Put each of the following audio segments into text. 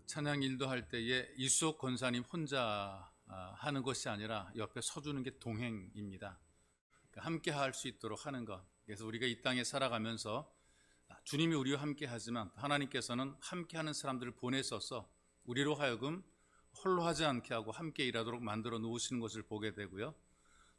찬양 인도할 때에 이수옥 권사님 혼자 하는 것이 아니라 옆에 서주는 게 동행입니다. 그러니까 함께 할 수 있도록 하는 것. 그래서 우리가 이 땅에 살아가면서 주님이 우리와 함께 하지만 하나님께서는 함께 하는 사람들을 보내셔서 우리로 하여금 홀로 하지 않게 하고 함께 일하도록 만들어 놓으시는 것을 보게 되고요.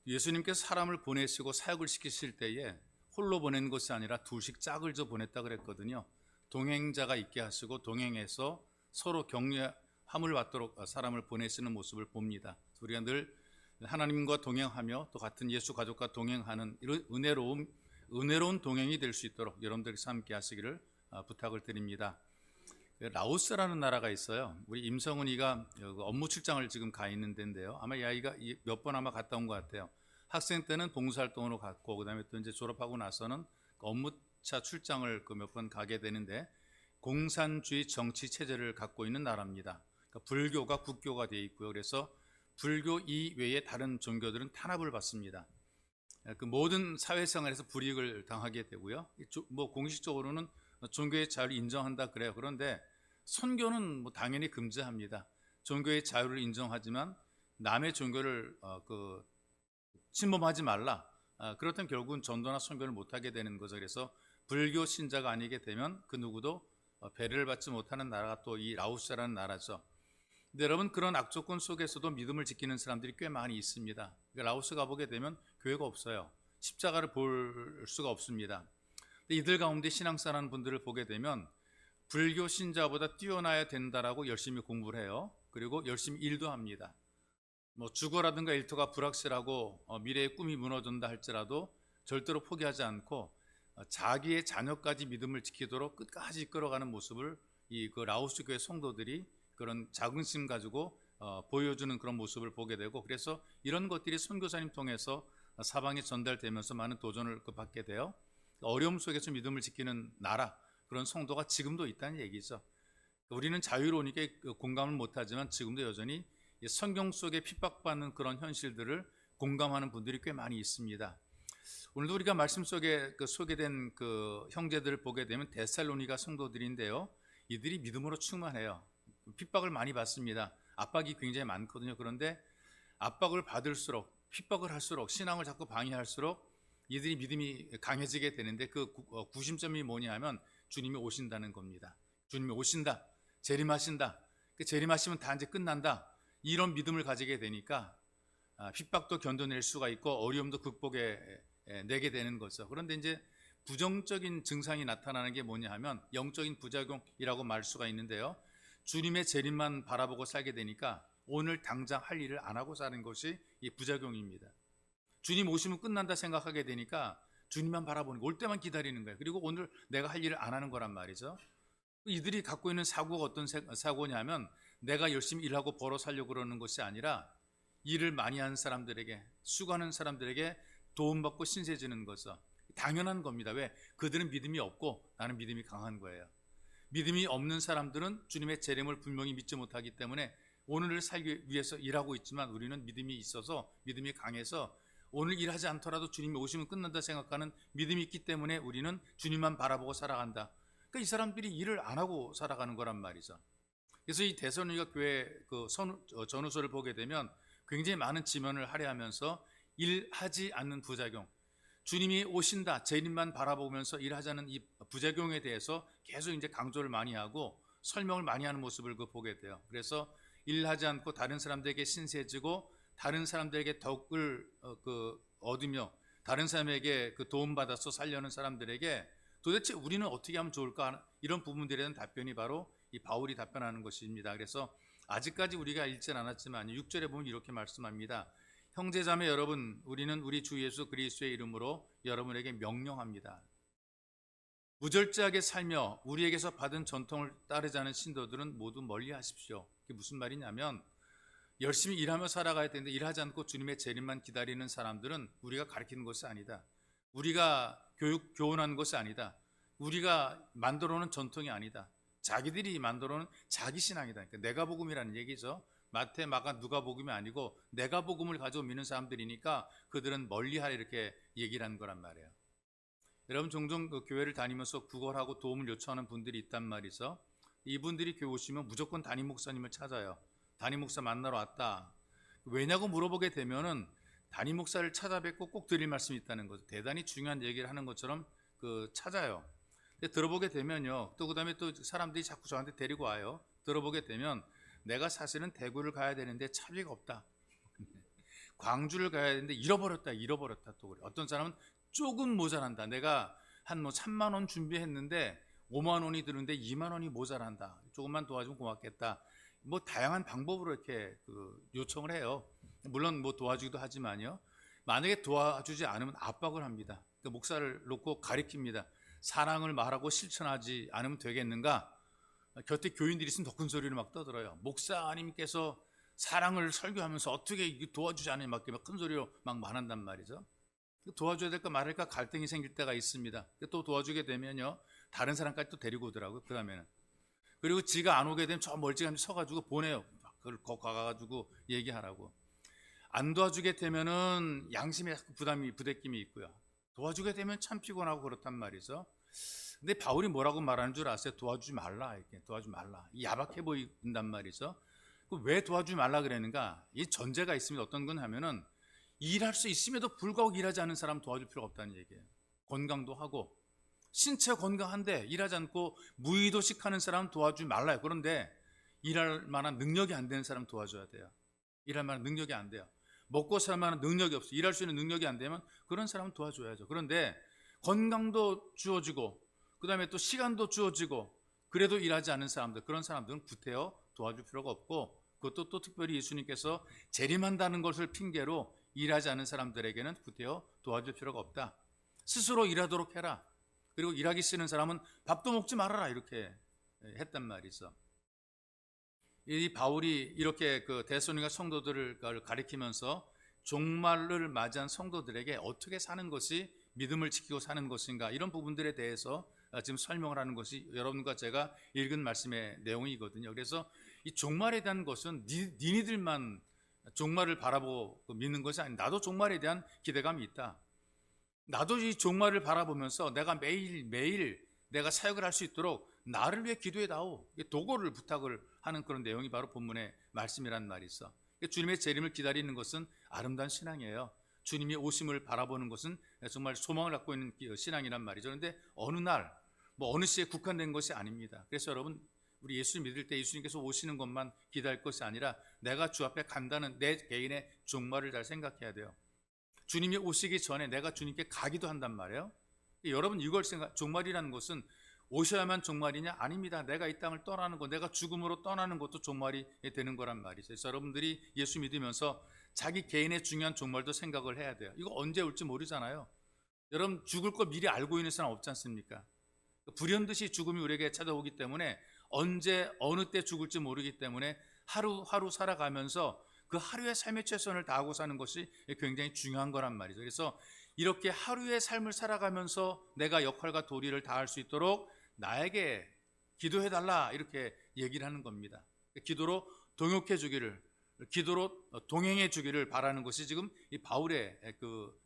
예수님께서 사람을 보내시고 사역을 시키실 때에 홀로 보낸 것이 아니라 둘씩 짝을 져 보냈다 그랬거든요. 동행자가 있게 하시고 동행해서 서로 격려함을 받도록 사람을 보내시는 모습을 봅니다. 우리가 늘 하나님과 동행하며 또 같은 예수 가족과 동행하는 이런 은혜로운 동행이 될 수 있도록 여러분들께서 함께 하시기를 부탁을 드립니다. 라오스라는 나라가 있어요. 우리 임성은이가 업무 출장을 지금 가 있는 데인데요. 아마 이 아이가 몇 번 아마 갔다 온 것 같아요. 학생 때는 봉사활동으로 갔고 그다음에 또 이제 졸업하고 나서는 업무차 출장을 몇 번 가게 되는데 공산주의 정치 체제를 갖고 있는 나라입니다. 그러니까 불교가 국교가 되어 있고요. 그래서 불교 이외의 다른 종교들은 탄압을 받습니다. 그 모든 사회생활에서 불이익을 당하게 되고요. 뭐 공식적으로는 종교의 자유를 인정한다 그래요. 그런데 선교는 뭐 당연히 금지합니다. 종교의 자유를 인정하지만 남의 종교를 침범하지 말라. 그렇다면 결국은 전도나 선교를 못하게 되는 거죠. 그래서 불교 신자가 아니게 되면 그 누구도 배려를 받지 못하는 나라가 또 이 라오스라는 나라죠. 근데 여러분, 그런 악조건 속에서도 믿음을 지키는 사람들이 꽤 많이 있습니다. 라오스 가보게 되면 교회가 없어요. 십자가를 볼 수가 없습니다. 근데 이들 가운데 신앙사라는 분들을 보게 되면 불교 신자보다 뛰어나야 된다라고 열심히 공부를 해요. 그리고 열심히 일도 합니다. 뭐 주거라든가 일터가 불확실하고 미래의 꿈이 무너진다 할지라도 절대로 포기하지 않고 자기의 자녀까지 믿음을 지키도록 끝까지 이끌어가는 모습을 그 라오스 교회 성도들이 그런 자긍심 가지고 보여주는 그런 모습을 보게 되고, 그래서 이런 것들이 선교사님 통해서 사방에 전달되면서 많은 도전을 받게 돼요. 어려움 속에서 믿음을 지키는 나라, 그런 성도가 지금도 있다는 얘기죠. 우리는 자유로우니까 공감을 못하지만 지금도 여전히 성경 속에 핍박받는 그런 현실들을 공감하는 분들이 꽤 많이 있습니다. 오늘도 우리가 말씀 속에 소개된 형제들을 보게 되면 데살로니가 성도들인데요. 이들이 믿음으로 충만해요. 핍박을 많이 받습니다. 압박이 굉장히 많거든요. 그런데 압박을 받을수록, 핍박을 할수록, 신앙을 자꾸 방해할수록 이들이 믿음이 강해지게 되는데 그 구심점이 뭐냐 하면 주님이 오신다는 겁니다. 주님이 오신다, 재림하신다, 재림하시면 다 이제 끝난다, 이런 믿음을 가지게 되니까 핍박도 견뎌낼 수가 있고 어려움도 극복해내게 되는 거죠. 그런데 이제 부정적인 증상이 나타나는 게 뭐냐 하면 영적인 부작용이라고 말 수가 있는데요. 주님의 재림만 바라보고 살게 되니까 오늘 당장 할 일을 안 하고 사는 것이 이 부작용입니다. 주님 오시면 끝난다 생각하게 되니까 주님만 바라보는 거, 올 때만 기다리는 거예요. 그리고 오늘 내가 할 일을 안 하는 거란 말이죠. 이들이 갖고 있는 사고가 어떤 사고냐면 내가 열심히 일하고 벌어 살려고 그러는 것이 아니라 일을 많이 하는 사람들에게, 수고하는 사람들에게 도움받고 신세지는 것은 당연한 겁니다. 왜? 그들은 믿음이 없고 나는 믿음이 강한 거예요. 믿음이 없는 사람들은 주님의 재림을 분명히 믿지 못하기 때문에 오늘을 살기 위해서 일하고 있지만 우리는 믿음이 있어서, 믿음이 강해서 오늘 일하지 않더라도 주님이 오시면 끝난다 생각하는 믿음이 있기 때문에 우리는 주님만 바라보고 살아간다. 그러니까 이 사람들이 일을 안 하고 살아가는 거란 말이죠. 그래서 이 데살로니가 교회 전후서를 보게 되면 굉장히 많은 지면을 할애하면서 일하지 않는 부작용, 주님이 오신다, 재림만 바라보면서 일하자는 이 부작용에 대해서 계속 이제 강조를 많이 하고 설명을 많이 하는 모습을 보게 돼요. 그래서 일하지 않고 다른 사람들에게 신세지고 다른 사람들에게 덕을 얻으며 다른 사람에게 도움받아서 살려는 사람들에게 도대체 우리는 어떻게 하면 좋을까, 이런 부분들에 대한 답변이 바로 이 바울이 답변하는 것입니다. 그래서 아직까지 우리가 읽진 않았지만 6절에 보면 이렇게 말씀합니다. 형제자매 여러분, 우리는 우리 주 예수 그리스도의 이름으로 여러분에게 명령합니다. 무절제하게 살며 우리에게서 받은 전통을 따르자는 신도들은 모두 멀리 하십시오. 이게 무슨 말이냐면 열심히 일하며 살아가야 되는데 일하지 않고 주님의 재림만 기다리는 사람들은 우리가 가르치는 것이 아니다. 우리가 교훈하는 것이 아니다. 우리가 만들어놓은 전통이 아니다. 자기들이 만들어놓은 자기 신앙이다. 그러니까 내가 복음이라는 얘기죠. 마태, 마가, 누가복음이 아니고 내가 복음을 가지고 믿는 사람들이니까 그들은 멀리하라, 이렇게 얘기를 한 거란 말이에요. 여러분, 종종 교회를 다니면서 구걸하고 도움을 요청하는 분들이 있단 말이죠. 이분들이 교회 오시면 무조건 담임 목사님을 찾아요. 담임 목사 만나러 왔다. 왜냐고 물어보게 되면은 담임 목사를 찾아뵙고 꼭 드릴 말씀이 있다는 거죠. 대단히 중요한 얘기를 하는 것처럼 찾아요. 근데 들어보게 되면요. 또 그다음에 또 사람들이 자꾸 저한테 데리고 와요. 들어보게 되면 내가 사실은 대구를 가야 되는데 차비가 없다. 광주를 가야 되는데 잃어버렸다. 또 그래. 어떤 사람은 조금 모자란다. 내가 한 3만 원 준비했는데 5만 원이 드는데 2만 원이 모자란다. 조금만 도와주면 고맙겠다. 다양한 방법으로 이렇게 요청을 해요. 물론 도와주기도 하지만요. 만약에 도와주지 않으면 압박을 합니다. 목사를 놓고 가리킵니다. 사랑을 말하고 실천하지 않으면 되겠는가? 곁에 교인들이 있으면 더 큰 소리를 막 떠들어요. 목사님께서 사랑을 설교하면서 어떻게 도와주지 않으면 막 큰 소리로 막 말한단 말이죠. 도와줘야 될까 말할까 갈등이 생길 때가 있습니다. 또 도와주게 되면요. 다른 사람까지 또 데리고 오더라고요. 그 다음에는. 그리고 지가 안 오게 되면 저 멀찌감치 서가지고 보내요. 그걸 가가지고 얘기하라고. 안 도와주게 되면은 양심에 부대낌이 있고요. 도와주게 되면 참 피곤하고 그렇단 말이죠. 근데 바울이 뭐라고 말하는 줄 아세요? 도와주지 말라. 이렇게 도와주지 말라. 야박해 보인단 말이죠. 왜 도와주지 말라 그랬는가? 이 전제가 있습니다. 어떤 건 하면은 일할 수 있음에도 불구하고 일하지 않는 사람 도와줄 필요가 없다는 얘기예요. 건강도 하고 신체 건강한데 일하지 않고 무의도식하는 사람 도와주지 말라요. 그런데 일할 만한 능력이 안 되는 사람 도와줘야 돼요. 일할 만한 능력이 안 돼요. 먹고 살 만한 능력이 없어. 일할 수 있는 능력이 안 되면 그런 사람은 도와줘야죠. 그런데 건강도 주어지고 그다음에 또 시간도 주어지고 그래도 일하지 않는 사람들, 그런 사람들은 구태여 도와줄 필요가 없고, 그것도 또 특별히 예수님께서 재림한다는 것을 핑계로 일하지 않는 사람들에게는 구태여 도와줄 필요가 없다. 스스로 일하도록 해라. 그리고 일하기 싫은 사람은 밥도 먹지 말아라. 이렇게 했단 말이죠. 이 바울이 이렇게 데살로니가 성도들을 가리키면서 종말을 맞이한 성도들에게 어떻게 사는 것이 믿음을 지키고 사는 것인가, 이런 부분들에 대해서 지금 설명을 하는 것이 여러분과 제가 읽은 말씀의 내용이거든요. 그래서 이 종말에 대한 것은 니네들만 종말을 바라보고 믿는 것이 아닌, 나도 종말에 대한 기대감이 있다. 나도 이 종말을 바라보면서 내가 매일 내가 사역을 할 수 있도록 나를 위해 기도해 다오, 도고를 부탁을 하는 그런 내용이 바로 본문의 말씀이란 말이 있어. 주님의 재림을 기다리는 것은 아름다운 신앙이에요. 주님이 오심을 바라보는 것은 정말 소망을 갖고 있는 신앙이란 말이죠. 그런데 어느 날, 어느 시에 국한된 것이 아닙니다. 그래서 여러분, 우리 예수 믿을 때 예수님께서 오시는 것만 기다릴 것이 아니라 내가 주 앞에 간다는 내 개인의 종말을 잘 생각해야 돼요. 주님이 오시기 전에 내가 주님께 가기도 한단 말이에요. 여러분, 이걸 종말이라는 것은 오셔야만 종말이냐? 아닙니다. 내가 이 땅을 떠나는 것, 내가 죽음으로 떠나는 것도 종말이 되는 거란 말이죠. 그래서 여러분들이 예수 믿으면서 자기 개인의 중요한 종말도 생각을 해야 돼요. 이거 언제 올지 모르잖아요. 여러분, 죽을 거 미리 알고 있는 사람 없지 않습니까? 불현듯이 죽음이 우리에게 찾아오기 때문에 언제 어느 때 죽을지 모르기 때문에 하루하루 살아가면서 그 하루의 삶의 최선을 다하고 사는 것이 굉장히 중요한 거란 말이죠. 그래서 이렇게 하루의 삶을 살아가면서 내가 역할과 도리를 다할 수 있도록 나에게 기도해달라, 이렇게 얘기를 하는 겁니다. 기도로 동역해 주기를, 기도로 동행해 주기를 바라는 것이 지금 이 바울의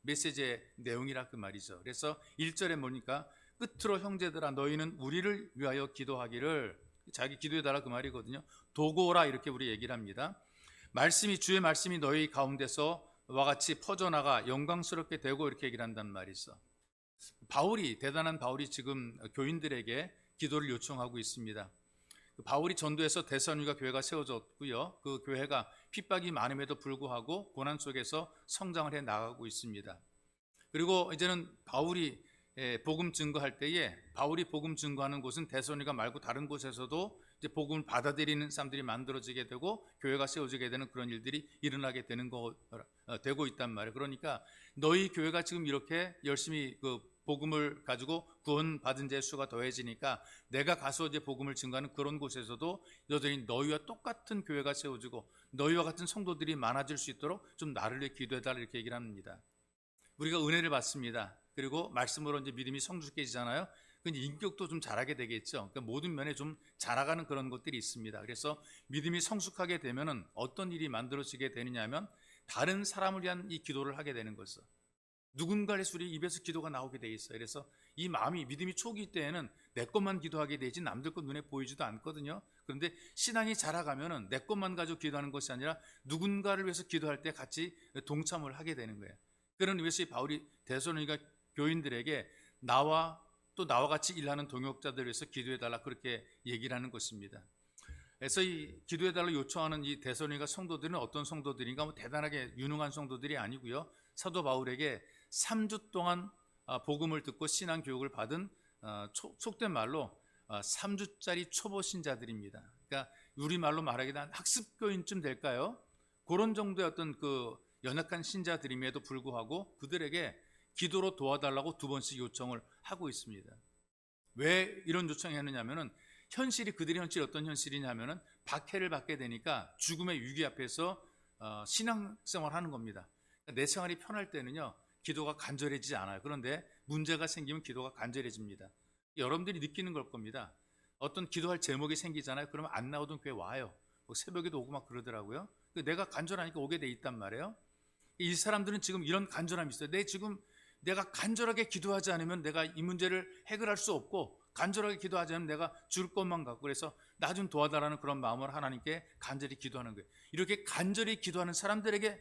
메시지의 내용이라 그 말이죠. 그래서 1절에 보니까 끝으로 형제들아 너희는 우리를 위하여 기도하기를, 자기 기도해달라 그 말이거든요. 도고라, 이렇게 우리 얘기를 합니다. 주의 말씀이 너희 가운데서 와 같이 퍼져나가 영광스럽게 되고, 이렇게 얘기를 한단 말이죠. 대단한 바울이 지금 교인들에게 기도를 요청하고 있습니다. 바울이 전도해서 데살로니가 교회가 세워졌고요. 그 교회가 핍박이 많음에도 불구하고 고난 속에서 성장을 해 나가고 있습니다. 그리고 이제는 바울이 복음 증거할 때에, 바울이 복음 증거하는 곳은 데살로니가 말고 다른 곳에서도 이제 복음을 받아들이는 사람들이 만들어지게 되고 교회가 세워지게 되는 그런 일들이 일어나게 되고 있단 말이에요. 그러니까 너희 교회가 지금 이렇게 열심히 복음을 가지고 구원받은 자의 수가 더해지니까 내가 가서 이제 복음을 증거하는 그런 곳에서도 여전히 너희와 똑같은 교회가 세워지고 너희와 같은 성도들이 많아질 수 있도록 좀 나를 위해 기도해달라, 이렇게 얘기를 합니다. 우리가 은혜를 받습니다. 그리고 말씀으로 이제 믿음이 성숙해지잖아요. 근데 인격도 좀 자라게 되겠죠. 그러니까 모든 면에 좀 자라가는 그런 것들이 있습니다. 그래서 믿음이 성숙하게 되면은 어떤 일이 만들어지게 되느냐 하면 다른 사람을 위한 이 기도를 하게 되는 거죠. 누군가의 소리 입에서 기도가 나오게 돼 있어요. 그래서 이 마음이 믿음이 초기 때에는 내 것만 기도하게 되지 남들 것 눈에 보이지도 않거든요. 그런데 신앙이 자라가면은 내 것만 가지고 기도하는 것이 아니라 누군가를 위해서 기도할 때 같이 동참을 하게 되는 거예요. 그런 의미에서 이 바울이 데살로니가 교인들에게 나와 같이 일하는 동역자들을 위해서 기도해달라 그렇게 얘기를 하는 것입니다. 그래서 이 기도해달라 요청하는 이 데살로니가 성도들은 어떤 성도들인가? 뭐 대단하게 유능한 성도들이 아니고요. 사도 바울에게 3주 동안 복음을 듣고 신앙 교육을 받은 속된 말로 3주짜리 초보 신자들입니다. 그러니까 우리말로 말하기는 학습교인쯤 될까요? 그런 정도의 어떤 그 연약한 신자들임에도 불구하고 그들에게 기도로 도와달라고 2번씩 요청을 하고 있습니다. 왜 이런 요청을 했느냐면은 그들의 현실이 어떤 현실이냐면은 박해를 받게 되니까 죽음의 위기 앞에서 신앙생활을 하는 겁니다. 내 생활이 편할 때는요 기도가 간절해지지 않아요. 그런데 문제가 생기면 기도가 간절해집니다. 여러분들이 느끼는 걸 겁니다. 어떤 기도할 제목이 생기잖아요. 그러면 안 나오던 교회 와요. 뭐 새벽에도 오고 막 그러더라고요. 내가 간절하니까 오게 돼 있단 말이에요. 이 사람들은 지금 이런 간절함이 있어요. 내가 간절하게 기도하지 않으면 내가 이 문제를 해결할 수 없고, 간절하게 기도하지 않으면 내가 줄 것만 갖고, 그래서 나 좀 도와달라는 그런 마음으로 하나님께 간절히 기도하는 거예요. 이렇게 간절히 기도하는 사람들에게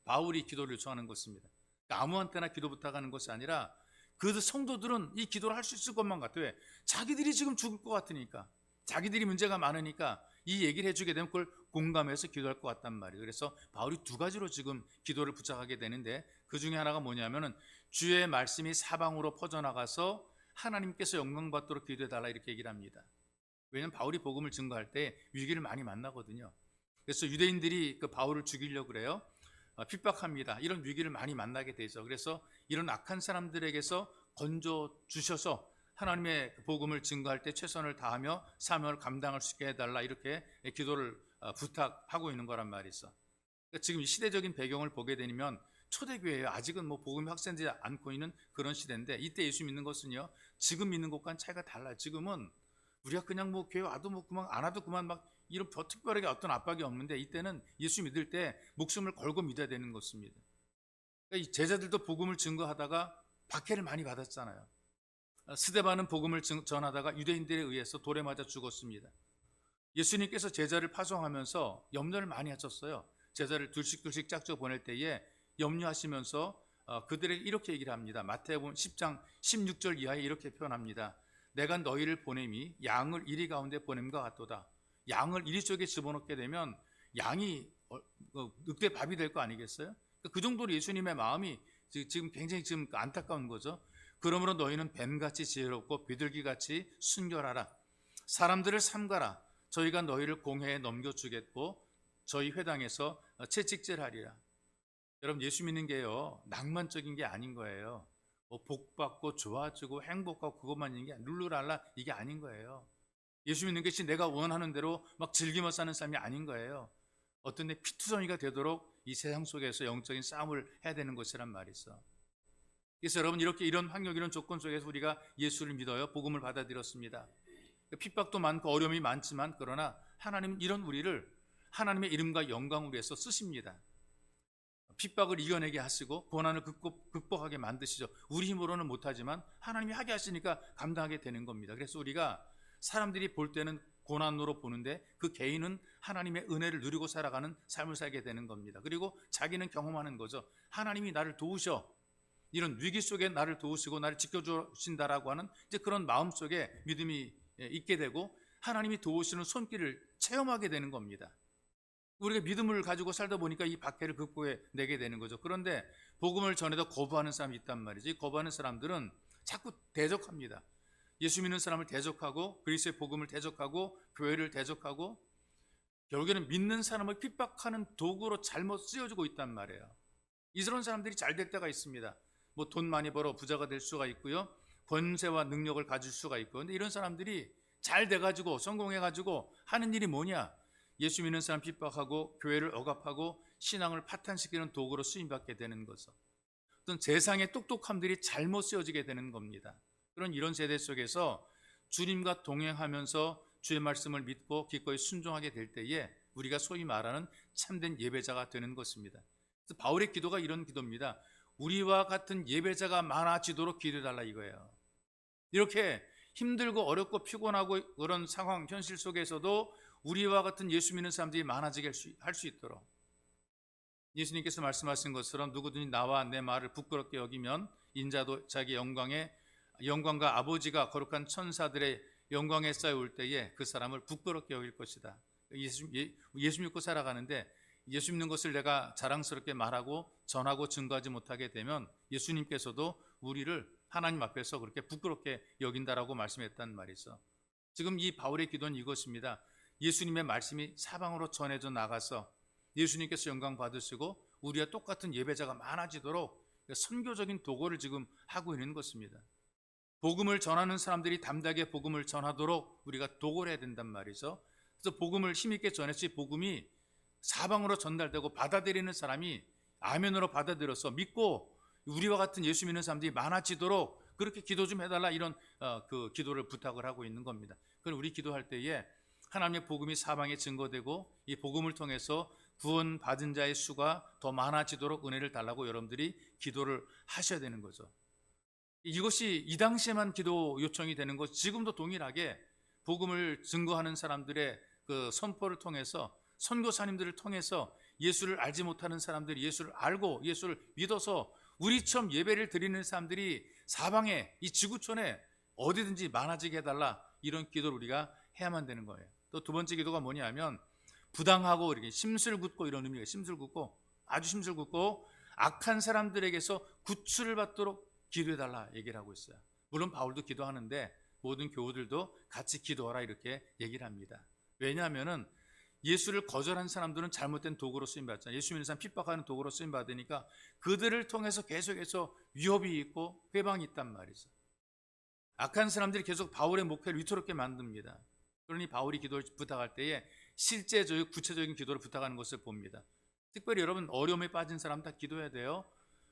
바울이 기도를 요청하는 것입니다. 아무한테나 기도 부탁하는 것이 아니라 그 성도들은 이 기도를 할 수 있을 것만 같아요. 왜? 자기들이 지금 죽을 것 같으니까, 자기들이 문제가 많으니까 이 얘기를 해주게 되면 그걸 공감해서 기도할 것 같단 말이에요. 그래서 바울이 2가지로 지금 기도를 부탁하게 되는데, 그 중에 하나가 뭐냐면은 주의 말씀이 사방으로 퍼져나가서 하나님께서 영광받도록 기도해달라 이렇게 얘기를 합니다. 왜냐하면 바울이 복음을 증거할 때 위기를 많이 만나거든요. 그래서 유대인들이 그 바울을 죽이려고 그래요. 핍박합니다. 이런 위기를 많이 만나게 되죠. 그래서 이런 악한 사람들에게서 건져 주셔서 하나님의 복음을 증거할 때 최선을 다하며 사명을 감당할 수 있게 해달라 이렇게 기도를 부탁하고 있는 거란 말이죠. 그러니까 지금 이 시대적인 배경을 보게 되면 초대교회예요. 아직은 뭐 복음이 확산되지 않고 있는 그런 시대인데, 이때 예수 믿는 것은요 지금 믿는 것과는 차이가 달라요. 지금은 우리가 그냥 뭐 교회 와도 뭐 그만 안 와도 그만 막 이런 특별하게 어떤 압박이 없는데, 이때는 예수 믿을 때 목숨을 걸고 믿어야 되는 것입니다. 그러니까 이 제자들도 복음을 증거하다가 박해를 많이 받았잖아요. 스데반은 복음을 전하다가 유대인들에 의해서 돌에 맞아 죽었습니다. 예수님께서 제자를 파송하면서 염려를 많이 하셨어요. 제자를 둘씩 짝져 보낼 때에 염려하시면서 그들에게 이렇게 얘기를 합니다. 마태복음 10장 16절 이하에 이렇게 표현합니다. 내가 너희를 보냄이 양을 이리 가운데 보냄과 같도다. 양을 이리 쪽에 집어넣게 되면 양이 늑대 밥이 될 거 아니겠어요? 그 정도로 예수님의 마음이 지금 굉장히 지금 안타까운 거죠. 그러므로 너희는 뱀같이 지혜롭고 비둘기같이 순결하라. 사람들을 삼가라. 저희가 너희를 공회에 넘겨주겠고 저희 회당에서 채찍질하리라. 여러분, 예수 믿는 게요 낭만적인 게 아닌 거예요. 뭐 복받고 좋아지고 행복하고 그것만 있는 게 룰루랄라 이게 아닌 거예요. 예수 믿는 것이 내가 원하는 대로 막 즐기며 사는 삶이 아닌 거예요. 어떤 데 피투성이가 되도록 이 세상 속에서 영적인 싸움을 해야 되는 것이란 말이죠. 그래서 여러분, 이런 환경, 이런 조건 속에서 우리가 예수를 믿어요. 복음을 받아들였습니다. 핍박도 많고 어려움이 많지만, 그러나 하나님은 이런 우리를 하나님의 이름과 영광을 위해서 쓰십니다. 핍박을 이겨내게 하시고 고난을 극복하게 만드시죠. 우리 힘으로는 못하지만 하나님이 하게 하시니까 감당하게 되는 겁니다. 그래서 우리가 사람들이 볼 때는 고난으로 보는데 그 개인은 하나님의 은혜를 누리고 살아가는 삶을 살게 되는 겁니다. 그리고 자기는 경험하는 거죠. 하나님이 나를 도우셔, 이런 위기 속에 나를 도우시고 나를 지켜주신다라고 하는 이제 그런 마음 속에 믿음이 있게 되고 하나님이 도우시는 손길을 체험하게 되는 겁니다. 우리가 믿음을 가지고 살다 보니까 이 박해를 극복해내게 되는 거죠. 그런데 복음을 전해도 거부하는 사람이 있단 말이지. 이 거부하는 사람들은 자꾸 대적합니다. 예수 믿는 사람을 대적하고 그리스도의 복음을 대적하고 교회를 대적하고 결국에는 믿는 사람을 핍박하는 도구로 잘못 쓰여지고 있단 말이에요. 이런 사람들이 잘 될 때가 있습니다. 뭐 돈 많이 벌어 부자가 될 수가 있고요, 권세와 능력을 가질 수가 있고. 근데 이런 사람들이 잘 돼가지고 성공해가지고 하는 일이 뭐냐? 예수 믿는 사람 핍박하고 교회를 억압하고 신앙을 파탄시키는 도구로 쓰임받게 되는 거죠. 어떤 세상의 똑똑함들이 잘못 쓰여지게 되는 겁니다. 그런 이런 세대 속에서 주님과 동행하면서 주의 말씀을 믿고 기꺼이 순종하게 될 때에 우리가 소위 말하는 참된 예배자가 되는 것입니다. 그래서 바울의 기도가 이런 기도입니다. 우리와 같은 예배자가 많아지도록 기도해달라 이거예요. 이렇게 힘들고 어렵고 피곤하고 그런 상황 현실 속에서도 우리와 같은 예수 믿는 사람들이 많아지게 할 수 있도록 예수님께서 말씀하신 것처럼 누구든지 나와 내 말을 부끄럽게 여기면 인자도 자기 영광과 아버지가 거룩한 천사들의 영광에 쌓여올 때에 그 사람을 부끄럽게 여길 것이다. 예수 믿고 살아가는데 예수 믿는 것을 내가 자랑스럽게 말하고 전하고 증거하지 못하게 되면 예수님께서도 우리를 하나님 앞에서 그렇게 부끄럽게 여긴다라고 말씀했단 말이죠. 지금 이 바울의 기도는 이것입니다. 예수님의 말씀이 사방으로 전해져 나가서 예수님께서 영광 받으시고 우리와 똑같은 예배자가 많아지도록 선교적인 도구를 지금 하고 있는 것입니다. 복음을 전하는 사람들이 담대하게 복음을 전하도록 우리가 도구를 해야 된단 말이죠. 그래서 복음을 힘있게 전해서 복음이 사방으로 전달되고 받아들이는 사람이 아멘으로 받아들여서 믿고 우리와 같은 예수 믿는 사람들이 많아지도록 그렇게 기도 좀 해달라 이런 그 기도를 부탁을 하고 있는 겁니다. 그럼 우리 기도할 때에 하나님의 복음이 사방에 증거되고 이 복음을 통해서 구원 받은 자의 수가 더 많아지도록 은혜를 달라고 여러분들이 기도를 하셔야 되는 거죠. 이것이 이 당시에만 기도 요청이 되는 것, 지금도 동일하게 복음을 증거하는 사람들의 그 선포를 통해서 선교사님들을 통해서 예수를 알지 못하는 사람들이 예수를 알고 예수를 믿어서 우리처럼 예배를 드리는 사람들이 사방에 이 지구촌에 어디든지 많아지게 해달라 이런 기도를 우리가 해야만 되는 거예요. 또 두 번째 기도가 뭐냐면 부당하고 이렇게 심술궂고 이런 의미가 심술궂고 아주 심술궂고 악한 사람들에게서 구출을 받도록 기도해달라 얘기를 하고 있어요. 물론 바울도 기도하는데 모든 교우들도 같이 기도하라 이렇게 얘기를 합니다. 왜냐하면은 예수를 거절한 사람들은 잘못된 도구로 쓰임받잖아요. 예수 믿는 사람 핍박하는 도구로 쓰임받으니까 그들을 통해서 계속해서 위협이 있고 회방이 있단 말이죠. 악한 사람들이 계속 바울의 목회를 위태롭게 만듭니다. 그러니 바울이 기도를 부탁할 때에 실제적인 구체적인 기도를 부탁하는 것을 봅니다. 특별히 여러분 어려움에 빠진 사람 다 기도해야 돼요.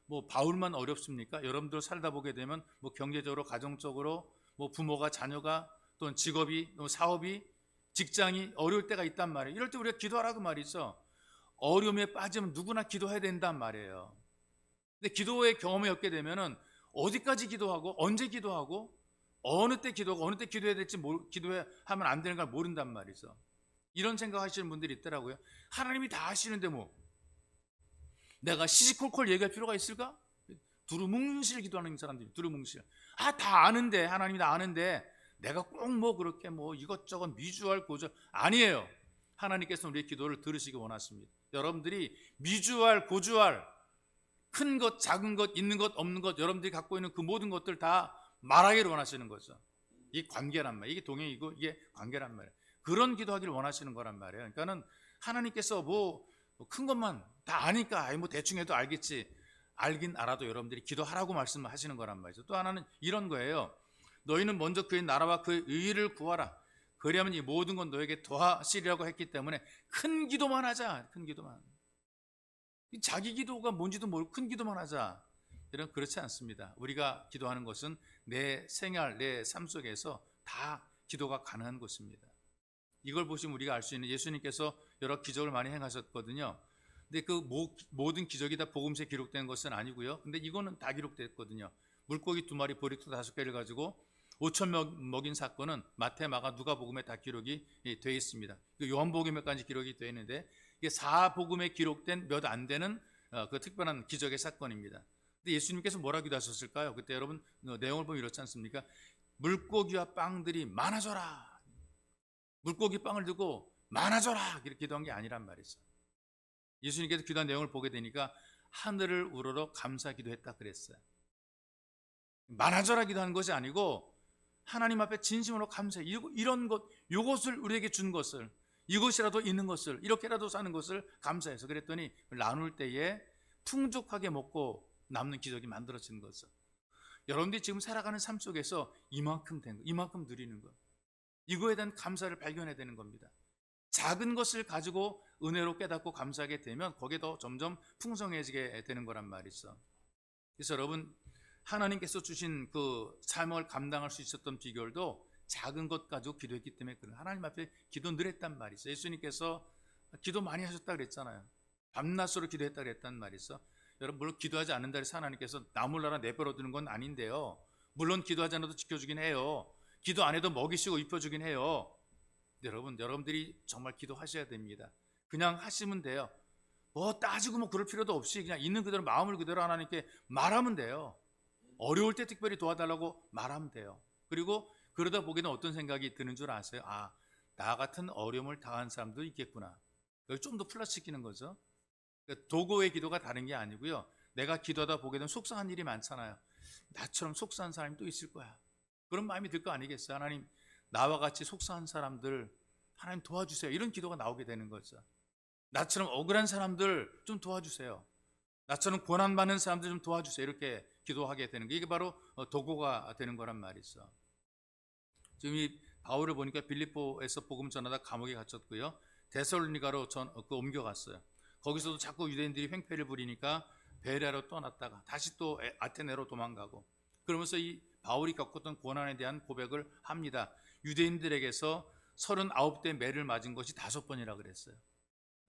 뭐 바울만 어렵습니까? 여러분들 살다 보게 되면 뭐 경제적으로 가정적으로 뭐 부모가 자녀가 또는 직업이 또 사업이 직장이 어려울 때가 있단 말이에요. 이럴 때 우리가 기도하라고 말이죠. 어려움에 빠지면 누구나 기도해야 된단 말이에요. 근데 기도의 경험이 없게 되면은 어디까지 기도하고 언제 기도하고 어느 때 기도하고 어느 때 기도해야 될지 기도하면 안 되는 걸 모른단 말이죠. 이런 생각하시는 분들이 있더라고요. 하나님이 다 아시는데 뭐 내가 시시콜콜 얘기할 필요가 있을까? 두루뭉실 기도하는 사람들이 두루뭉실. 다 아는데 하나님이 다 아는데 내가 꼭 뭐 그렇게 뭐 이것저것 미주알 고주알 아니에요. 하나님께서 우리의 기도를 들으시기 원하십니다. 여러분들이 미주알 고주알 큰 것 작은 것 있는 것 없는 것 여러분들이 갖고 있는 그 모든 것들 다 말하기를 원하시는 거죠. 이게 관계란 말이에요. 이게 동행이고 이게 관계란 말이에요. 그런 기도하기를 원하시는 거란 말이에요. 그러니까는 하나님께서 뭐 큰 것만 다 아니까 뭐 대충 해도 알겠지. 알긴 알아도 여러분들이 기도하라고 말씀하시는 거란 말이죠. 또 하나는 이런 거예요. 너희는 먼저 그의 나라와 그의 의를 구하라. 그리하면 이 모든 건 너에게 더하시리라고 했기 때문에 큰 기도만 하자. 큰 기도만. 자기 기도가 뭔지도 모르고 큰 기도만 하자. 이런 그렇지 않습니다. 우리가 기도하는 것은 내 생활, 내 삶 속에서 다 기도가 가능한 것입니다. 이걸 보시면 우리가 알 수 있는 예수님께서 여러 기적을 많이 행하셨거든요. 근데 그 모든 기적이 다 복음서에 기록된 것은 아니고요. 근데 이거는 다 기록됐거든요. 물고기 2마리, 보리토 5개를 가지고 5,000명 먹인 사건은 마태, 마가, 누가복음에 다 기록이 되어 있습니다. 요한복음에까지 기록이 되어 있는데 이게 4복음에 기록된 몇 안 되는 그 특별한 기적의 사건입니다. 근데 예수님께서 뭐라 기도하셨을까요? 그때 여러분 내용을 보면 이렇지 않습니까? 물고기와 빵들이 많아져라. 물고기 빵을 두고 많아져라 이렇게 기도한 게 아니란 말이죠. 예수님께서 기도한 내용을 보게 되니까 하늘을 우러러 감사 기도했다 그랬어요. 많아져라 기도하는 것이 아니고 하나님 앞에 진심으로 감사해. 이런 것, 이것을 우리에게 준 것을, 이것이라도 있는 것을, 이렇게라도 사는 것을 감사해서 그랬더니 나눌 때에 풍족하게 먹고 남는 기적이 만들어지는 거죠. 여러분들이 지금 살아가는 삶 속에서 이만큼 된 거, 이만큼 누리는 것, 이거에 대한 감사를 발견해야 되는 겁니다. 작은 것을 가지고 은혜로 깨닫고 감사하게 되면 거기에 더 점점 풍성해지게 되는 거란 말이죠. 그래서 여러분 하나님께서 주신 그 삶을 감당할 수 있었던 비결도 작은 것 가지고 기도했기 때문에 그런 하나님 앞에 기도 늘 했단 말이죠. 예수님께서 기도 많이 하셨다 그랬잖아요. 밤낮으로 기도했다 그랬단 말이죠. 여러분, 물론 기도하지 않는다 해서 하나님께서 나 몰라라 내버려 두는 건 아닌데요. 물론 기도하지 않아도 지켜주긴 해요. 기도 안 해도 먹이시고 입혀주긴 해요. 여러분, 여러분들이 정말 기도하셔야 됩니다. 그냥 하시면 돼요. 뭐 따지고 뭐 그럴 필요도 없이 그냥 있는 그대로 마음을 그대로 하나님께 말하면 돼요. 어려울 때 특별히 도와달라고 말하면 돼요. 그리고 그러다 보기에는 어떤 생각이 드는 줄 아세요? 아, 나 같은 어려움을 당한 사람도 있겠구나. 여기 좀 더 플러스시키는 거죠. 그러니까 도구의 기도가 다른 게 아니고요. 내가 기도하다 보게 되면 속상한 일이 많잖아요. 나처럼 속상한 사람이 또 있을 거야. 그런 마음이 들 거 아니겠어요? 하나님, 나와 같이 속상한 사람들 하나님 도와주세요. 이런 기도가 나오게 되는 거죠. 나처럼 억울한 사람들 좀 도와주세요. 나처럼 고난받는 사람들 좀 도와주세요. 이렇게 기도하게 되는 게 이게 바로 도구가 되는 거란 말이죠. 지금 이 바울을 보니까 빌립보에서 복음 전하다 감옥에 갇혔고요. 데살로니가로 옮겨갔어요. 거기서도 자꾸 유대인들이 횡패를 부리니까 베레아로 떠났다가 다시 또 아테네로 도망가고, 그러면서 이 바울이 겪었던 고난에 대한 고백을 합니다. 유대인들에게서 39대 매를 맞은 것이 5번이라 그랬어요.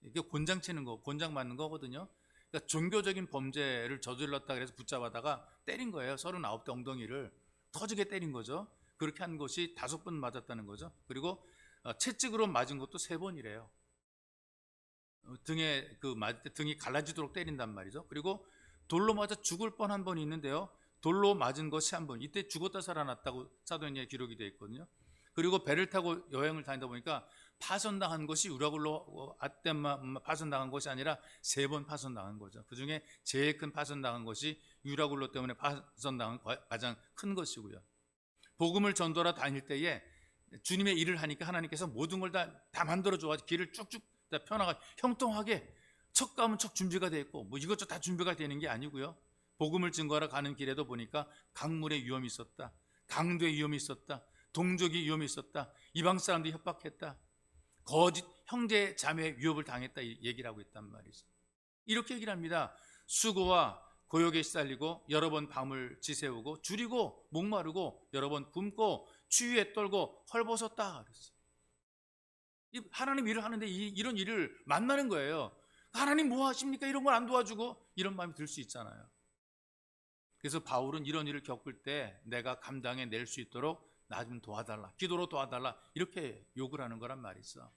이게 곤장 치는 거, 곤장 맞는 거거든요. 그러니까 종교적인 범죄를 저질렀다 그래서 붙잡아다가 때린 거예요. 39대 엉덩이를 터지게 때린 거죠. 그렇게 한 것이 5번 맞았다는 거죠. 그리고 채찍으로 맞은 것도 3번이래요. 등에 맞을 때 등이 갈라지도록 때린단 말이죠. 그리고 돌로 맞아 죽을 뻔한 번이 있는데요. 돌로 맞은 것이 1번. 이때 죽었다 살아났다고 사도행전에 기록이 되어 있거든요. 그리고 배를 타고 여행을 다니다 보니까 파손당한 것이 유라굴로 아테마 파손당한 것이 아니라 3번 파손당한 거죠. 그 중에 제일 큰 파손당한 것이 유라굴로 때문에 파손당한 가장 큰 것이고요. 복음을 전도하러 다닐 때에 주님의 일을 하니까 하나님께서 모든 걸 다 만들어줘가지고 길을 쭉쭉 다 펴나가 형통하게 척 가면 척 준비가 돼 있고 뭐 이것저것 다 준비가 되는 게 아니고요. 복음을 증거하러 가는 길에도 보니까 강물의 위험이 있었다. 강도의 위험이 있었다. 동족의 위험이 있었다. 이방 사람들이 협박했다. 거짓 형제 자매의 위협을 당했다. 얘기를 하고 있단 말이죠. 이렇게 얘기를 합니다. 수고와 고역에 시달리고 여러 번 밤을 지새우고 줄이고 목마르고 여러 번 굶고 추위에 떨고 헐벗었다 그랬어요. 하나님 일을 하는데 이런 일을 만나는 거예요. 하나님 뭐 하십니까? 이런 걸 안 도와주고 이런 마음이 들 수 있잖아요. 그래서 바울은 이런 일을 겪을 때 내가 감당해 낼 수 있도록 나 좀 도와달라, 기도로 도와달라 이렇게 요구를 하는 거란 말이죠.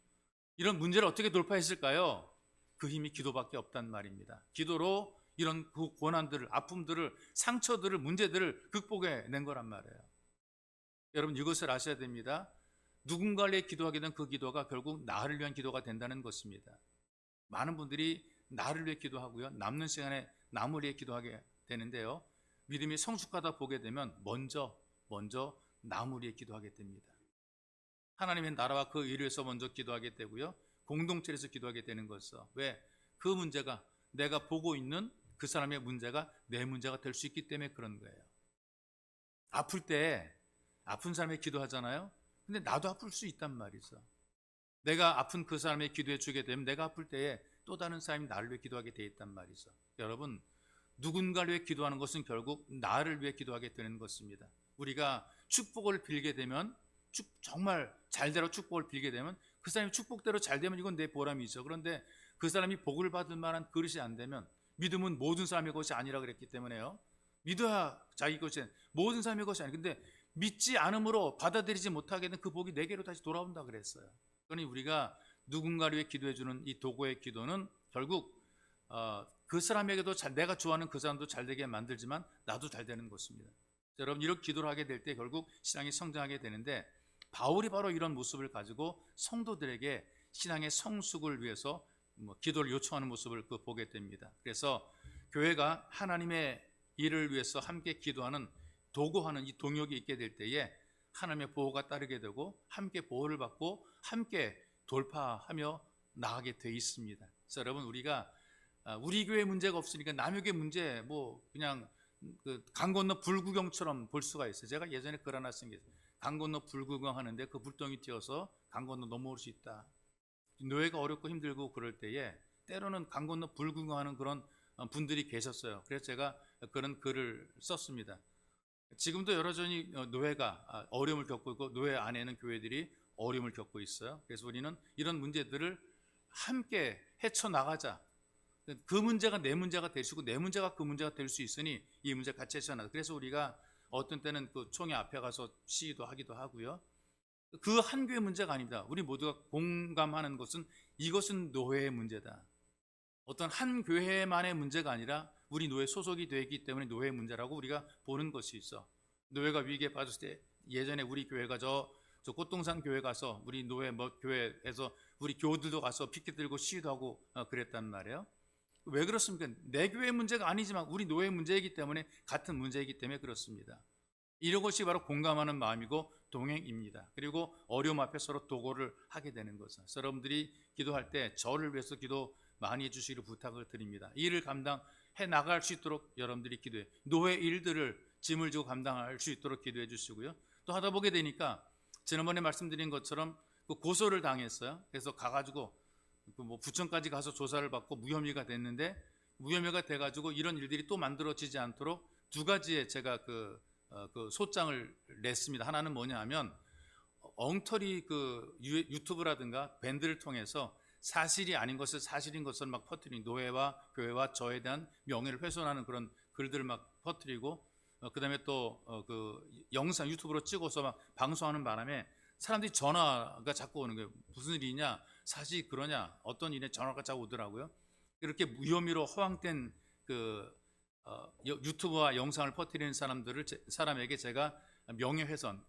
이런 문제를 어떻게 돌파했을까요? 그 힘이 기도밖에 없단 말입니다. 기도로 이런 그 고난들을, 아픔들을, 상처들을, 문제들을 극복해 낸 거란 말이에요. 여러분 이것을 아셔야 됩니다. 누군가를 위해 기도하게 된 그 기도가 결국 나를 위한 기도가 된다는 것입니다. 많은 분들이 나를 위해 기도하고요, 남는 시간에 남을 위해 기도하게 되는데요, 믿음이 성숙하다 보게 되면 먼저 남을 위해 기도하게 됩니다. 하나님의 나라와 그 일을 위해서 먼저 기도하게 되고요, 공동체에서 기도하게 되는 것이죠. 왜? 그 문제가 내가 보고 있는 그 사람의 문제가 내 문제가 될 수 있기 때문에 그런 거예요. 아플 때 아픈 사람의 기도하잖아요. 근데 나도 아플 수 있단 말이죠. 내가 아픈 그 사람의 기도해 주게 되면 내가 아플 때에 또 다른 사람이 나를 위해 기도하게 돼 있단 말이죠. 여러분, 누군가를 위해 기도하는 것은 결국 나를 위해 기도하게 되는 것입니다. 우리가 축복을 빌게 되면, 정말 잘대로 축복을 빌게 되면 그 사람이 축복대로 잘 되면 이건 내 보람이죠. 그런데 그 사람이 복을 받을 만한 그릇이 안 되면, 믿음은 모든 사람의 것이 아니라 그랬기 때문에요, 믿어야 자기 것이, 모든 사람의 것이 아니에요. 근데 믿지 않음으로 받아들이지 못하게 된 그 복이 내게로 다시 돌아온다 그랬어요. 그러니 우리가 누군가를 위해 기도해 주는 이 도구의 기도는 결국 그 사람에게도 내가 좋아하는 그 사람도 잘 되게 만들지만 나도 잘 되는 것입니다. 여러분, 이렇게 기도를 하게 될 때 결국 신앙이 성장하게 되는데, 바울이 바로 이런 모습을 가지고 성도들에게 신앙의 성숙을 위해서 기도를 요청하는 모습을 보게 됩니다. 그래서 교회가 하나님의 일을 위해서 함께 기도하는, 도구하는 이 동역이 있게 될 때에 하나님의 보호가 따르게 되고 함께 보호를 받고 함께 돌파하며 나가게 돼 있습니다. 그래서 여러분, 우리가 우리 교회 문제가 없으니까 남의 교회 문제 그냥 강 건너 불구경처럼 볼 수가 있어요. 제가 예전에 글 하나 쓴 게 있어요. 강 건너 불구경 하는데 그 불덩이 튀어서 강 건너 넘어올 수 있다. 노예가 어렵고 힘들고 그럴 때에 때로는 강 건너 불구경하는 그런 분들이 계셨어요. 그래서 제가 그런 글을 썼습니다. 지금도 여러저니 노예가 어려움을 겪고 있고 노예 안에는 교회들이 어려움을 겪고 있어요. 그래서 우리는 이런 문제들을 함께 헤쳐나가자, 그 문제가 내 문제가 될 수 있고 내 문제가 그 문제가 될 수 있으니 이 문제 같이 해소하나. 그래서 우리가 어떤 때는 그 총회 앞에 가서 시위도 하기도 하고요. 그 한 교회 문제가 아닙니다. 우리 모두가 공감하는 것은 이것은 노예의 문제다. 어떤 한 교회만의 문제가 아니라 우리 노예 소속이 되기 때문에 노예의 문제라고 우리가 보는 것이 있어. 노예가 위기에 빠졌을 때 예전에 우리 교회가 저 꽃동산 교회 가서 우리 노예 교회에서 우리 교우들도 가서 피켓 들고 시위도 하고 그랬단 말이에요. 왜 그렇습니까? 내 교회 문제가 아니지만 우리 노예 문제이기 때문에 같은 문제이기 때문에 그렇습니다. 이런 것이 바로 공감하는 마음이고 동행입니다. 그리고 어려움 앞에 서로 도구를 하게 되는 것은 여러분들이 기도할 때 저를 위해서 기도 많이 해주시기를 부탁을 드립니다. 이 일을 감당해 나갈 수 있도록 여러분들이 기도해 노예 일들을 짐을 지고 감당할 수 있도록 기도해 주시고요. 또 하다 보게 되니까 지난번에 말씀드린 것처럼 그 고소를 당했어요. 그래서 가가지고 부천까지 가서 조사를 받고 무혐의가 됐는데 무혐의가 돼가지고 이런 일들이 또 만들어지지 않도록 두 가지의 제가 그 소장을 냈습니다. 하나는 뭐냐 하면 엉터리 그 유튜브라든가 밴드를 통해서 사실이 아닌 것을 사실인 것을 막 퍼뜨리는 노예와 교회와 저에 대한 명예를 훼손하는 그런 글들을 막 퍼뜨리고 그다음에 또 그 영상 유튜브로 찍어서 막 방송하는 바람에 사람들이 전화가 자꾸 오는 거예요. 무슨 일이냐? 사실 그러냐? 어떤 일에 전화가 자꾸 오더라고요. 이렇게 무혐의로 허황된 그 유튜브와 영상을 퍼뜨리는 사람에게 제가 명예훼손,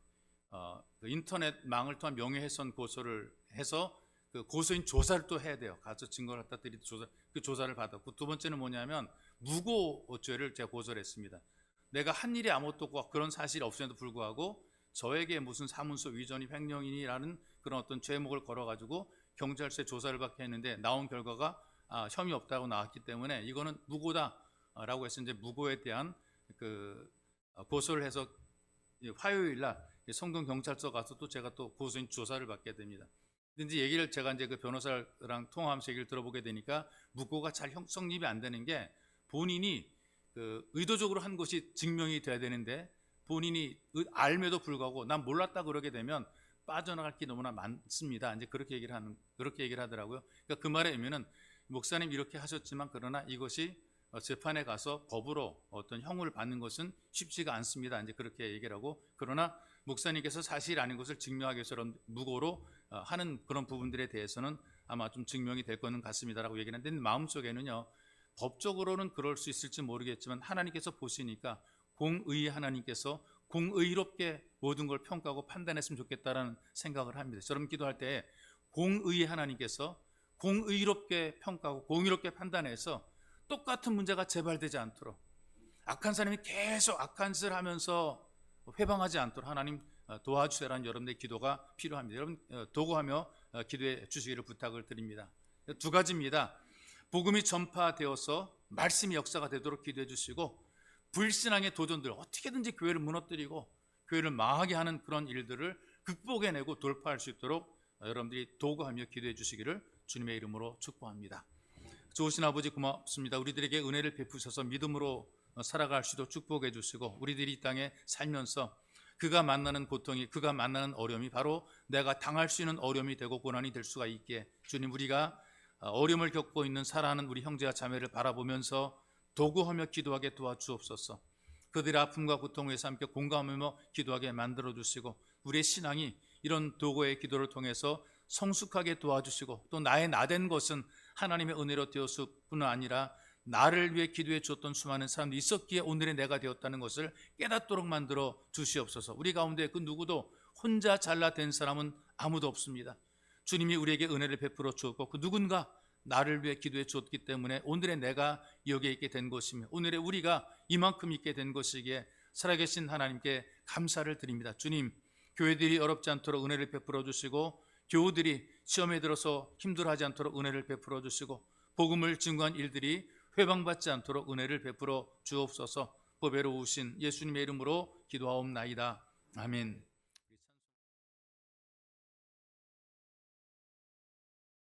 그 인터넷망을 통한 명예훼손 고소를 해서 그 고소인 조사를 또 해야 돼요. 가서 증거를 갖다 드리고 그 조사를 받았고, 두 번째는 뭐냐면 무고죄를 제가 고소를 했습니다. 내가 한 일이 아무것도 없고 그런 사실이 없음에도 불구하고 저에게 무슨 사문서 위조니 횡령이니라는 그런 어떤 죄목을 걸어가지고 경찰서에 조사를 받게 했는데 나온 결과가 혐의 없다고 나왔기 때문에 이거는 무고다라고 해서 이제 무고에 대한 그 고소를 해서 화요일 날 성동 경찰서 가서 또 제가 또 고소인 조사를 받게 됩니다. 근데 이제 얘기를 제가 이제 그 변호사랑 통화하면서 얘기를 들어보게 되니까 무고가 잘 성립이 안 되는 게 본인이 그 의도적으로 한 것이 증명이 돼야 되는데 본인이 알매도 불구하고 난 몰랐다 그러게 되면 빠져나갈 게 너무나 많습니다. 이제 그렇게 얘기를 하더라고요. 그러니까 그 말의 의미는 목사님 이렇게 하셨지만 그러나 이것이 재판에 가서 법으로 어떤 형을 받는 것은 쉽지가 않습니다. 이제 그렇게 얘기를 하고 그러나 목사님께서 사실 아닌 것을 증명하기 위해서 무고로 하는 그런 부분들에 대해서는 아마 좀 증명이 될 거는 같습니다라고 얘기를 하는데 마음속에는요. 법적으로는 그럴 수 있을지 모르겠지만 하나님께서 보시니까 공의 하나님께서 공의롭게 모든 걸 평가하고 판단했으면 좋겠다라는 생각을 합니다. 저는 기도할 때 공의 하나님께서 공의롭게 평가하고 공의롭게 판단해서 똑같은 문제가 재발되지 않도록 악한 사람이 계속 악한 짓을 하면서 회방하지 않도록 하나님 도와주세요라는 여러분들의 기도가 필요합니다. 여러분 도구하며 기도해 주시기를 부탁을 드립니다. 두 가지입니다. 복음이 전파되어서 말씀이 역사가 되도록 기도해 주시고 불신앙의 도전들 어떻게든지 교회를 무너뜨리고 교회를 망하게 하는 그런 일들을 극복해내고 돌파할 수 있도록 여러분들이 도구하며 기도해 주시기를 주님의 이름으로 축복합니다. 좋으신 아버지 고맙습니다. 우리들에게 은혜를 베푸셔서 믿음으로 살아갈 수 있도록 축복해 주시고 우리들이 이 땅에 살면서 그가 만나는 고통이 그가 만나는 어려움이 바로 내가 당할 수 있는 어려움이 되고 고난이 될 수가 있기에 주님 우리가 어려움을 겪고 있는 사랑하는 우리 형제와 자매를 바라보면서 도구하며 기도하게 도와주옵소서. 그들의 아픔과 고통을 위해서 함께 공감하며 기도하게 만들어 주시고 우리의 신앙이 이런 도구의 기도를 통해서 성숙하게 도와주시고 또 나의 나된 것은 하나님의 은혜로 되었을 뿐 아니라 나를 위해 기도해 주었던 수많은 사람들이 있었기에 오늘의 내가 되었다는 것을 깨닫도록 만들어 주시옵소서. 우리 가운데 그 누구도 혼자 잘나된 사람은 아무도 없습니다. 주님이 우리에게 은혜를 베풀어 주었고 그 누군가 나를 위해 기도해 주었기 때문에 오늘의 내가 여기에 있게 된 것이며 오늘의 우리가 이만큼 있게 된 것이기에 살아계신 하나님께 감사를 드립니다. 주님, 교회들이 어렵지 않도록 은혜를 베풀어 주시고 교우들이 시험에 들어서 힘들어하지 않도록 은혜를 베풀어 주시고 복음을 증거한 일들이 회방받지 않도록 은혜를 베풀어 주옵소서. 보배로 오신 예수님의 이름으로 기도하옵나이다. 아멘.